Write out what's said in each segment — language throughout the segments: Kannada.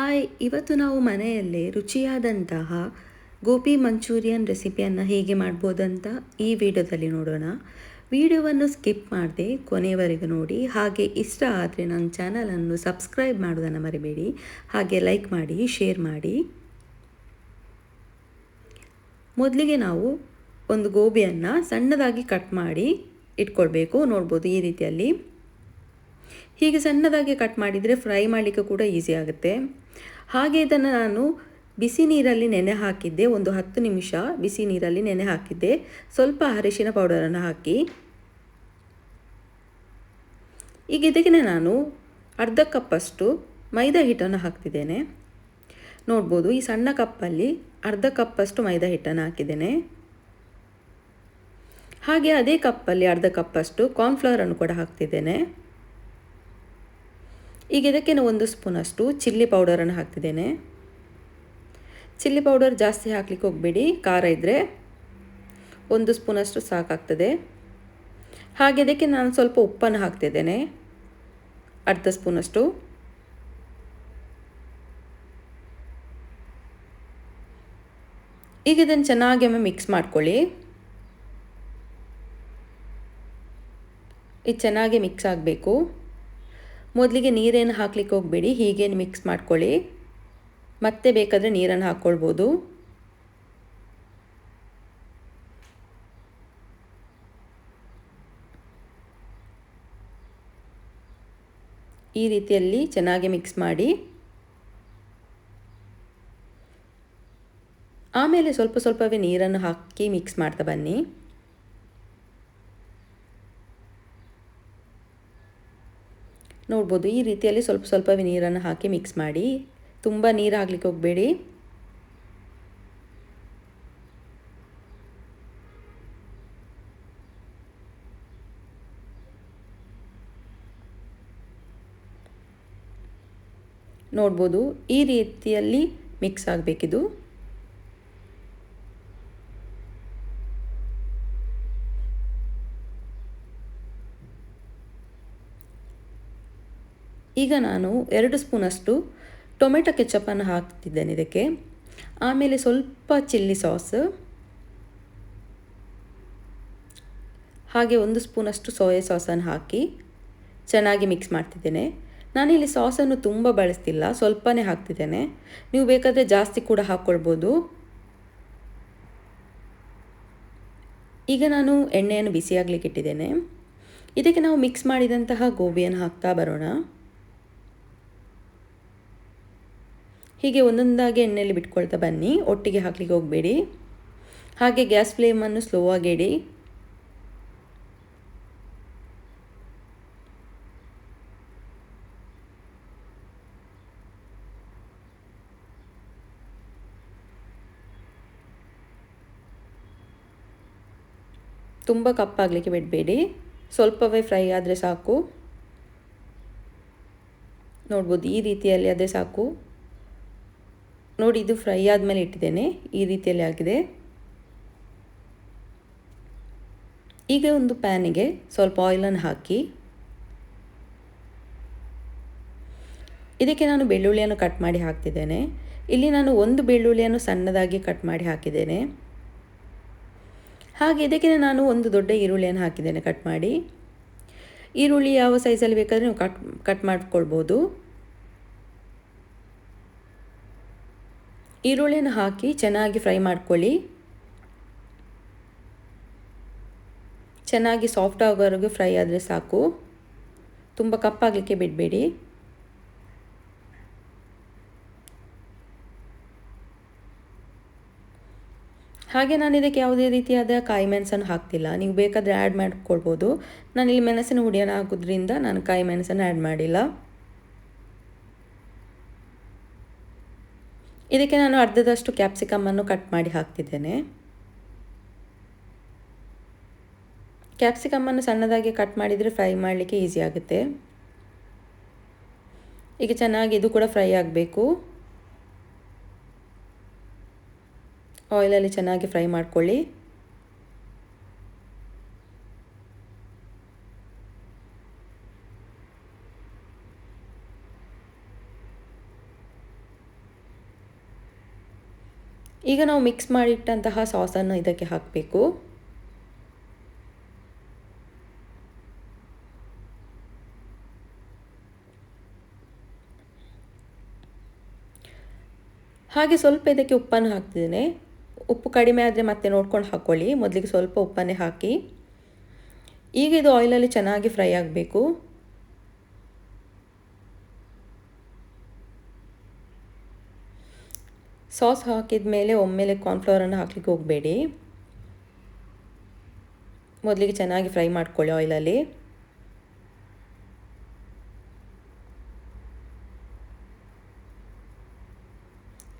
ಹಾಯ್, ಇವತ್ತು ನಾವು ಮನೆಯಲ್ಲೇ ರುಚಿಯಾದಂತಹ ಗೋಬಿ ಮಂಚೂರಿಯನ್ ರೆಸಿಪಿಯನ್ನು ಹೇಗೆ ಮಾಡ್ಬೋದಂತ ಈ ವಿಡಿಯೋದಲ್ಲಿ ನೋಡೋಣ. ವಿಡಿಯೋವನ್ನು ಸ್ಕಿಪ್ ಮಾಡದೆ ಕೊನೆಯವರೆಗೂ ನೋಡಿ. ಹಾಗೆ ಇಷ್ಟ ಆದರೆ ನನ್ನ ಚಾನಲನ್ನು ಸಬ್ಸ್ಕ್ರೈಬ್ ಮಾಡೋದನ್ನು ಮರಿಬೇಡಿ. ಹಾಗೆ ಲೈಕ್ ಮಾಡಿ, ಶೇರ್ ಮಾಡಿ. ಮೊದಲಿಗೆ ನಾವು ಒಂದು ಗೋಬಿಯನ್ನು ಸಣ್ಣದಾಗಿ ಕಟ್ ಮಾಡಿ ಇಟ್ಕೊಳ್ಬೇಕು. ನೋಡ್ಬೋದು ಈ ರೀತಿಯಲ್ಲಿ. ಹೀಗೆ ಸಣ್ಣದಾಗಿ ಕಟ್ ಮಾಡಿದರೆ ಫ್ರೈ ಮಾಡಲಿಕ್ಕೆ ಕೂಡ ಈಸಿ ಆಗುತ್ತೆ. ಹಾಗೆ ಇದನ್ನು ನಾನು ಬಿಸಿ ನೀರಲ್ಲಿ ನೆನೆ ಹಾಕಿದ್ದೆ. ಒಂದು 10 ನಿಮಿಷ ಬಿಸಿ ನೀರಲ್ಲಿ ನೆನೆ ಹಾಕಿದ್ದೆ. ಸ್ವಲ್ಪ ಅರಿಶಿನ ಪೌಡರನ್ನು ಹಾಕಿ ಈಗ ಇದಕ್ಕೆ ನಾನು ಅರ್ಧ ಕಪ್ಪಷ್ಟು ಮೈದಾ ಹಿಟ್ಟನ್ನು ಹಾಕ್ತಿದ್ದೇನೆ. ನೋಡ್ಬೋದು ಈ ಸಣ್ಣ ಕಪ್ಪಲ್ಲಿ ಅರ್ಧ ಕಪ್ಪಷ್ಟು ಮೈದಾ ಹಿಟ್ಟನ್ನು ಹಾಕಿದ್ದೇನೆ. ಹಾಗೆ ಅದೇ ಕಪ್ಪಲ್ಲಿ ಅರ್ಧ ಕಪ್ಪಷ್ಟು ಕಾರ್ನ್ಫ್ಲವರನ್ನು ಕೂಡ ಹಾಕ್ತಿದ್ದೇನೆ. ಈಗ ಇದಕ್ಕೆ ನಾನು 1 ಸ್ಪೂನಷ್ಟು ಚಿಲ್ಲಿ ಪೌಡರನ್ನು ಹಾಕ್ತಿದ್ದೇನೆ. ಚಿಲ್ಲಿ ಪೌಡರ್ ಜಾಸ್ತಿ ಹಾಕಲಿಕ್ಕೆ ಹೋಗಬೇಡಿ, ಖಾರ ಇದ್ದರೆ 1 ಸ್ಪೂನಷ್ಟು ಸಾಕಾಗ್ತದೆ. ಹಾಗೆ ಇದಕ್ಕೆ ನಾನು ಸ್ವಲ್ಪ ಉಪ್ಪನ್ನು ಹಾಕ್ತಿದ್ದೇನೆ, ಅರ್ಧ ಸ್ಪೂನಷ್ಟು. ಈಗ ಇದನ್ನು ಚೆನ್ನಾಗಿ ಒಮ್ಮೆ ಮಿಕ್ಸ್ ಮಾಡ್ಕೊಳ್ಳಿ. ಇದು ಚೆನ್ನಾಗಿ ಮಿಕ್ಸ್ ಆಗಬೇಕು. ಮೊದಲಿಗೆ ನೀರೇನು ಹಾಕ್ಲಿಕ್ಕೆ ಹೋಗಬೇಡಿ, ಹೀಗೇನು ಮಿಕ್ಸ್ ಮಾಡ್ಕೊಳ್ಳಿ. ಮತ್ತೆ ಬೇಕಾದರೆ ನೀರನ್ನು ಹಾಕ್ಕೊಳ್ಬೋದು. ಈ ರೀತಿಯಲ್ಲಿ ಚೆನ್ನಾಗಿ ಮಿಕ್ಸ್ ಮಾಡಿ ಆಮೇಲೆ ಸ್ವಲ್ಪ ಸ್ವಲ್ಪವೇ ನೀರನ್ನು ಹಾಕಿ ಮಿಕ್ಸ್ ಮಾಡ್ತಾ ಬನ್ನಿ. ನೋಡ್ಬೋದು ಈ ರೀತಿಯಲ್ಲಿ ಸ್ವಲ್ಪ ಸ್ವಲ್ಪವೇ ನೀರನ್ನು ಹಾಕಿ ಮಿಕ್ಸ್ ಮಾಡಿ. ತುಂಬ ನೀರು ಹಾಕ್ಲಿಕ್ಕೆ ಹೋಗಬೇಡಿ. ನೋಡ್ಬೋದು ಈ ರೀತಿಯಲ್ಲಿ ಮಿಕ್ಸ್ ಆಗಬೇಕಿದು. ಈಗ ನಾನು 2 ಸ್ಪೂನಷ್ಟು ಟೊಮೆಟೊ ಕೆಚಪ್ಪನ್ನು ಹಾಕ್ತಿದ್ದೇನೆ ಇದಕ್ಕೆ. ಆಮೇಲೆ ಸ್ವಲ್ಪ ಚಿಲ್ಲಿ ಸಾಸ್, ಹಾಗೆ 1 ಸ್ಪೂನಷ್ಟು ಸೋಯಾ ಸಾಸನ್ನು ಹಾಕಿ ಚೆನ್ನಾಗಿ ಮಿಕ್ಸ್ ಮಾಡ್ತಿದ್ದೇನೆ. ನಾನಿಲ್ಲಿ ಸಾಸನ್ನು ತುಂಬ ಬಳಸ್ತಿಲ್ಲ, ಸ್ವಲ್ಪನೇ ಹಾಕ್ತಿದ್ದೇನೆ. ನೀವು ಬೇಕಾದರೆ ಜಾಸ್ತಿ ಕೂಡ ಹಾಕ್ಕೊಳ್ಬೋದು. ಈಗ ನಾನು ಎಣ್ಣೆಯನ್ನು ಬಿಸಿಯಾಗಲಿಕ್ಕೆ ಇಟ್ಟಿದ್ದೇನೆ. ಇದಕ್ಕೆ ನಾವು ಮಿಕ್ಸ್ ಮಾಡಿದಂತಹ ಗೋಬಿಯನ್ನು ಹಾಕ್ತಾ ಬರೋಣ. ಹೀಗೆ ಒಂದೊಂದಾಗಿ ಎಣ್ಣೆಯಲ್ಲಿ ಬಿಟ್ಕೊಳ್ತಾ ಬನ್ನಿ, ಒಟ್ಟಿಗೆ ಹಾಕ್ಲಿಕ್ಕೆ ಹೋಗಬೇಡಿ. ಹಾಗೆ ಗ್ಯಾಸ್ ಫ್ಲೇಮನ್ನು ಸ್ಲೋ ಆಗಿ ಇಡಿ. ತುಂಬ ಕಪ್ಪಾಗಲಿಕ್ಕೆ ಬಿಡಬೇಡಿ, ಸ್ವಲ್ಪವೇ ಫ್ರೈ ಆದರೆ ಸಾಕು. ನೋಡ್ಬೋದು ಈ ರೀತಿಯಲ್ಲಿ ಅದೇ ಸಾಕು. ನೋಡಿ, ಇದು ಫ್ರೈ ಆದಮೇಲೆ ಇಟ್ಟಿದ್ದೇನೆ, ಈ ರೀತಿಯಲ್ಲಿ ಆಗಿದೆ. ಈಗ ಒಂದು ಪ್ಯಾನಿಗೆ ಸ್ವಲ್ಪ ಆಯಿಲನ್ನು ಹಾಕಿ ಇದಕ್ಕೆ ನಾನು ಬೆಳ್ಳುಳ್ಳಿಯನ್ನು ಕಟ್ ಮಾಡಿ ಹಾಕ್ತಿದ್ದೇನೆ. ಇಲ್ಲಿ ನಾನು 1 ಬೆಳ್ಳುಳ್ಳಿಯನ್ನು ಸಣ್ಣದಾಗಿ ಕಟ್ ಮಾಡಿ ಹಾಕಿದ್ದೇನೆ. ಹಾಗೆ ಇದಕ್ಕೆ ನಾನು 1 ದೊಡ್ಡ ಈರುಳ್ಳಿಯನ್ನು ಹಾಕಿದ್ದೇನೆ ಕಟ್ ಮಾಡಿ. ಈರುಳ್ಳಿ ಯಾವ ಸೈಜಲ್ಲಿ ಬೇಕಾದರೆ ನೀವು ಕಟ್ ಮಾಡ್ಕೊಳ್ಬೋದು. ಈರುಳ್ಳಿಯನ್ನು ಹಾಕಿ ಚೆನ್ನಾಗಿ ಫ್ರೈ ಮಾಡ್ಕೊಳ್ಳಿ. ಚೆನ್ನಾಗಿ ಸಾಫ್ಟ್ ಆಗೋವರೆಗೂ ಫ್ರೈ ಆದರೆ ಸಾಕು, ತುಂಬ ಕಪ್ಪಾಗಲಿಕ್ಕೆ ಬಿಡಬೇಡಿ. ಹಾಗೆ ನಾನು ಇದಕ್ಕೆ ಯಾವುದೇ ರೀತಿಯಾದ ಕಾಯಿ ಮೆಣಸನ್ನು ಹಾಕ್ತಿಲ್ಲ, ನೀವು ಬೇಕಾದರೆ ಆ್ಯಡ್ ಮಾಡ್ಕೊಳ್ಬೋದು. ನಾನಿಲ್ಲಿ ಮೆಣಸಿನ ಹುಡಿಯನ್ನು ಹಾಕೋದ್ರಿಂದ ನಾನು ಕಾಯಿ ಮೆಣಸನ್ನು ಆ್ಯಡ್ ಮಾಡಿಲ್ಲ. ಇದಕ್ಕೆ ನಾನು ಅರ್ಧದಷ್ಟು ಕ್ಯಾಪ್ಸಿಕಮ್ಮನ್ನು ಕಟ್ ಮಾಡಿ ಹಾಕ್ತಿದ್ದೇನೆ. ಕ್ಯಾಪ್ಸಿಕಮ್ಮನ್ನು ಸಣ್ಣದಾಗಿ ಕಟ್ ಮಾಡಿದರೆ ಫ್ರೈ ಮಾಡಲಿಕ್ಕೆ ಈಸಿ ಆಗುತ್ತೆ. ಈಗ ಚೆನ್ನಾಗಿ ಇದು ಕೂಡ ಫ್ರೈ ಆಗಬೇಕು. ಆಯಿಲಲ್ಲಿ ಚೆನ್ನಾಗಿ ಫ್ರೈ ಮಾಡ್ಕೊಳ್ಳಿ. ಈಗ ನಾವು ಮಿಕ್ಸ್ ಮಾಡಿಟ್ಟಂತಹ ಸಾಸನ್ನು ಇದಕ್ಕೆ ಹಾಕಬೇಕು. ಹಾಗೆ ಸ್ವಲ್ಪ ಇದಕ್ಕೆ ಉಪ್ಪನ್ನು ಹಾಕ್ತಿದ್ದೇನೆ. ಉಪ್ಪು ಕಡಿಮೆ ಆದರೆ ಮತ್ತೆ ನೋಡ್ಕೊಂಡು ಹಾಕ್ಕೊಳ್ಳಿ. ಮೊದಲಿಗೆ ಸ್ವಲ್ಪ ಉಪ್ಪನ್ನೇ ಹಾಕಿ. ಈಗ ಇದು ಆಯಿಲಲ್ಲಿ ಚೆನ್ನಾಗಿ ಫ್ರೈ ಆಗಬೇಕು. ಸಾಸ್ ಹಾಕಿದ ಮೇಲೆ ಒಮ್ಮೆಲೆ ಕಾರ್ನ್ಫ್ಲವರನ್ನು ಹಾಕಲಿಕ್ಕೆ ಹೋಗಬೇಡಿ. ಮೊದಲಿಗೆ ಚೆನ್ನಾಗಿ ಫ್ರೈ ಮಾಡ್ಕೊಳ್ಳಿ ಆಯಿಲಲ್ಲಿ.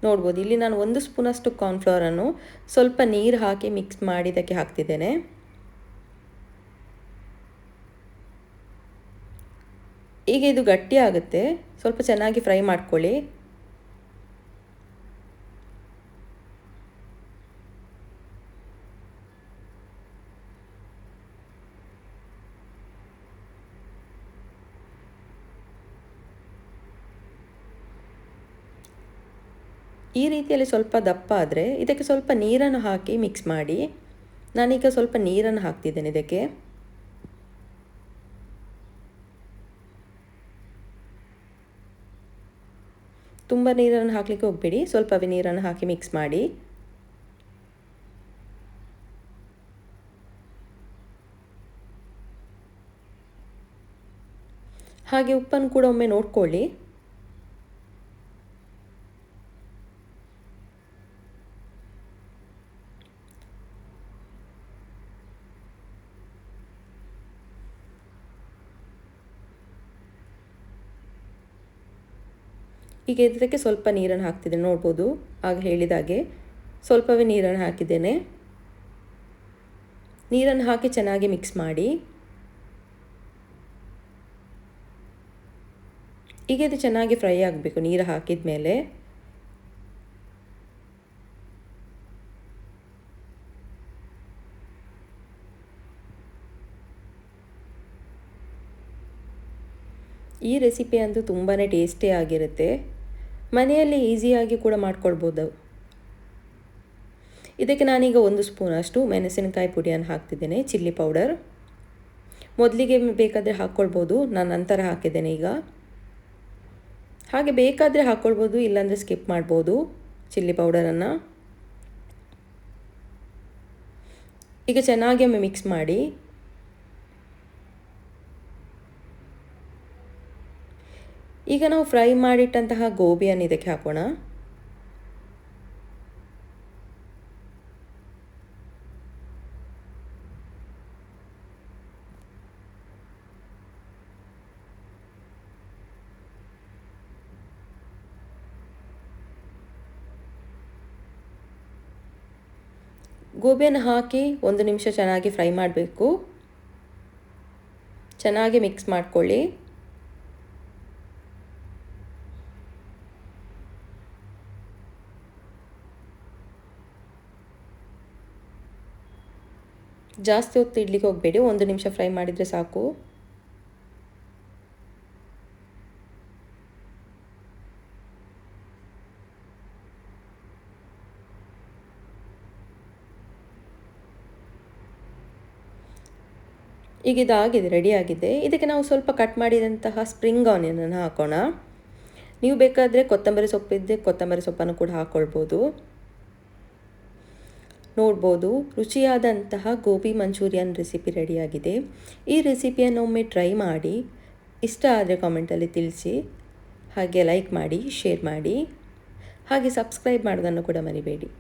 ನೋಡ್ಬೋದು ಇಲ್ಲಿ ನಾನು 1 ಸ್ಪೂನಷ್ಟು ಕಾರ್ನ್ಫ್ಲವರನ್ನು ಸ್ವಲ್ಪ ನೀರು ಹಾಕಿ ಮಿಕ್ಸ್ ಮಾಡಿ ಇದಕ್ಕೆ ಹಾಕ್ತಿದ್ದೇನೆ. ಈಗ ಇದು ಗಟ್ಟಿ ಆಗುತ್ತೆ, ಸ್ವಲ್ಪ ಚೆನ್ನಾಗಿ ಫ್ರೈ ಮಾಡ್ಕೊಳ್ಳಿ. ಈ ರೀತಿಯಲ್ಲಿ ಸ್ವಲ್ಪ ದಪ್ಪ ಆದರೆ ಇದಕ್ಕೆ ಸ್ವಲ್ಪ ನೀರನ್ನು ಹಾಕಿ ಮಿಕ್ಸ್ ಮಾಡಿ. ನಾನೀಗ ಸ್ವಲ್ಪ ನೀರನ್ನು ಹಾಕ್ತಿದ್ದೇನೆ ಇದಕ್ಕೆ. ತುಂಬ ನೀರನ್ನು ಹಾಕಲಿಕ್ಕೆ ಹೋಗಬೇಡಿ, ಸ್ವಲ್ಪವೇ ನೀರನ್ನು ಹಾಕಿ ಮಿಕ್ಸ್ ಮಾಡಿ. ಹಾಗೆ ಉಪ್ಪನ್ನು ಕೂಡ ಒಮ್ಮೆ ನೋಡ್ಕೊಳ್ಳಿ. ಈಗ ಇದಕ್ಕೆ ಸ್ವಲ್ಪ ನೀರನ್ನು ಹಾಕ್ತಿದ್ದೇನೆ, ನೋಡ್ಬೋದು. ಆಗ ಹೇಳಿದಾಗೆ ಸ್ವಲ್ಪವೇ ನೀರನ್ನು ಹಾಕಿದ್ದೇನೆ. ನೀರನ್ನು ಹಾಕಿ ಚೆನ್ನಾಗಿ ಮಿಕ್ಸ್ ಮಾಡಿ. ಈಗ ಇದು ಚೆನ್ನಾಗಿ ಫ್ರೈ ಆಗಬೇಕು ನೀರು ಹಾಕಿದ ಮೇಲೆ. ಈ ರೆಸಿಪಿ ಅಂತೂ ತುಂಬಾ ಟೇಸ್ಟಿ ಆಗಿರುತ್ತೆ. ಮನೆಯಲ್ಲಿ ಈಸಿಯಾಗಿ ಕೂಡ ಮಾಡ್ಕೊಳ್ಬೋದು. ಇದಕ್ಕೆ ನಾನೀಗ 1 ಸ್ಪೂನಷ್ಟು ಮೆಣಸಿನಕಾಯಿ ಪುಡಿಯನ್ನು ಹಾಕ್ತಿದ್ದೇನೆ, ಚಿಲ್ಲಿ ಪೌಡರ್. ಮೊದಲಿಗೆ ಬೇಕಾದರೆ ಹಾಕ್ಕೊಳ್ಬೋದು, ನಾನು ನಂತರ ಹಾಕಿದ್ದೇನೆ ಈಗ. ಹಾಗೆ ಬೇಕಾದರೆ ಹಾಕ್ಕೊಳ್ಬೋದು, ಇಲ್ಲಾಂದರೆ ಸ್ಕಿಪ್ ಮಾಡ್ಬೋದು ಚಿಲ್ಲಿ ಪೌಡರನ್ನು. ಈಗ ಚೆನ್ನಾಗಿ ಒಮ್ಮೆ ಮಿಕ್ಸ್ ಮಾಡಿ. ಈಗ ನಾವು ಫ್ರೈ ಮಾಡಿಟ್ಟಂತಹ ಗೋಬಿಯನ್ನು ಇದಕ್ಕೆ ಹಾಕೋಣ. ಗೋಬಿಯನ್ನು ಹಾಕಿ 1 ನಿಮಿಷ ಚೆನ್ನಾಗಿ ಫ್ರೈ ಮಾಡಬೇಕು. ಚೆನ್ನಾಗಿ ಮಿಕ್ಸ್ ಮಾಡ್ಕೊಳ್ಳಿ. ಜಾಸ್ತಿ ಹೊತ್ತು ಇಡ್ಲಿಕ್ಕೆ ಹೋಗಬೇಡಿ, 1 ನಿಮಿಷ ಫ್ರೈ ಮಾಡಿದರೆ ಸಾಕು. ಈಗ ಇದಾಗಿದೆ, ರೆಡಿಯಾಗಿದೆ. ಇದಕ್ಕೆ ನಾವು ಸ್ವಲ್ಪ ಕಟ್ ಮಾಡಿದಂತಹ ಸ್ಪ್ರಿಂಗ್ ಆನಿಯನನ್ನು ಹಾಕೋಣ. ನೀವು ಬೇಕಾದರೆ ಕೊತ್ತಂಬರಿ ಸೊಪ್ಪಿದ್ದರೆ ಕೊತ್ತಂಬರಿ ಸೊಪ್ಪನ್ನು ಕೂಡ ಹಾಕ್ಕೊಳ್ಬೋದು. ನೋಡ್ಬೋದು, ರುಚಿಯಾದಂತಹ ಗೋಬಿ ಮಂಚೂರಿಯನ್ ರೆಸಿಪಿ ರೆಡಿಯಾಗಿದೆ. ಈ ರೆಸಿಪಿಯನ್ನು ಒಮ್ಮೆ ಟ್ರೈ ಮಾಡಿ. ಇಷ್ಟ ಆದರೆ ಕಾಮೆಂಟಲ್ಲಿ ತಿಳಿಸಿ. ಹಾಗೆ ಲೈಕ್ ಮಾಡಿ, ಶೇರ್ ಮಾಡಿ, ಹಾಗೆ ಸಬ್ಸ್ಕ್ರೈಬ್ ಮಾಡೋದನ್ನು ಕೂಡ ಮರಿಬೇಡಿ.